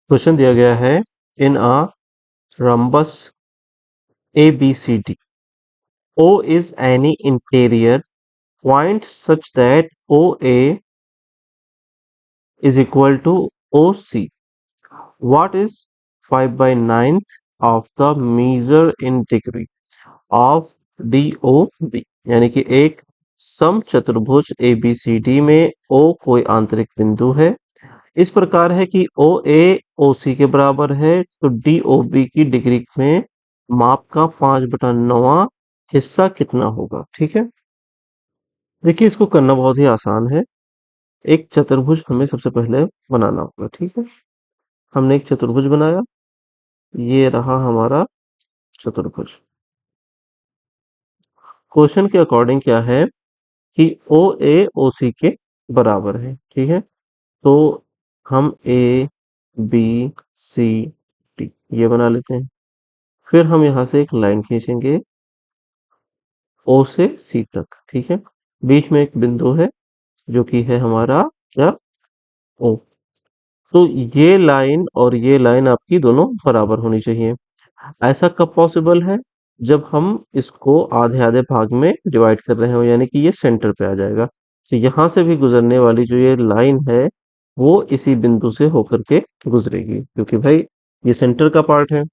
Question दिया गया है इन अ rhombus ABCD. O is any interior point such that OA is equal to OC. What is 5 by 9th of the measure in degree of DOB? यानी कि एक समचतुर्भुज ABCD में O कोई आंतरिक बिंदु है, इस प्रकार है कि OA OC के बराबर है, तो DOB की डिग्री में माप का 5/9 हिस्सा कितना होगा। ठीक है, देखिए इसको करना बहुत ही आसान है। एक चतुर्भुज हमें सबसे पहले बनाना होगा। ठीक है, हमने एक चतुर्भुज बनाया, ये रहा हमारा चतुर्भुज। क्वेश्चन के अकॉर्डिंग क्या है कि ओ ए ओ सी के बराबर है। ठीक है, तो हम ए बी सी डी ये बना लेते हैं। फिर हम यहाँ से एक लाइन खींचेंगे ओ से सी तक। ठीक है, बीच में एक बिंदु है जो कि है हमारा क्या, ओ। तो ये लाइन और ये लाइन आपकी दोनों बराबर होनी चाहिए। ऐसा कब पॉसिबल है, जब हम इसको आधे आधे भाग में डिवाइड कर रहे हो, यानी कि ये सेंटर पे आ जाएगा। तो यहाँ से भी गुजरने वाली जो ये लाइन है वो इसी बिंदु से होकर के गुजरेगी, क्योंकि भाई ये सेंटर का पार्ट है।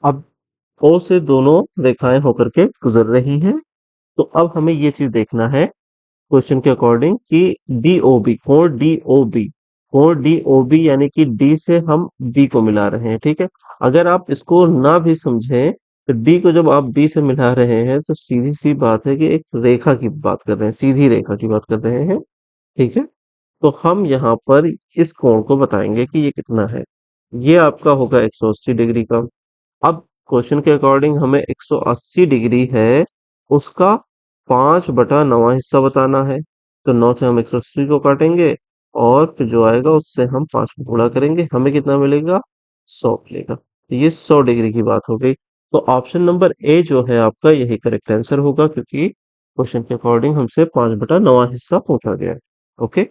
अब ओ से दोनों रेखाएं होकर के गुजर रही हैं, तो अब हमें ये चीज देखना है क्वेश्चन के अकॉर्डिंग कि डीओबी कोण डीओबी यानी कि डी से हम बी को मिला रहे हैं। ठीक है, अगर आप इसको ना भी समझें तो डी को जब आप बी से मिला रहे हैं तो सीधी सी बात है कि एक रेखा की बात कर रहे हैं, सीधी रेखा की बात कर रहे हैं। ठीक है, तो हम यहाँ पर इस कोण को बताएंगे कि ये कितना है। ये आपका होगा 180 डिग्री का। अब क्वेश्चन के अकॉर्डिंग हमें 180 डिग्री है, उसका 5/9 हिस्सा बताना है। तो 9 से हम 180 को काटेंगे और फिर जो आएगा उससे हम 5 को गुणा करेंगे, हमें कितना मिलेगा, 100 मिलेगा। तो ये 100 डिग्री की बात हो गई। तो ऑप्शन नंबर ए जो है आपका यही करेक्ट आंसर होगा, क्योंकि क्वेश्चन के अकॉर्डिंग हमसे 5/9 हिस्सा पूछा गया है। ओके।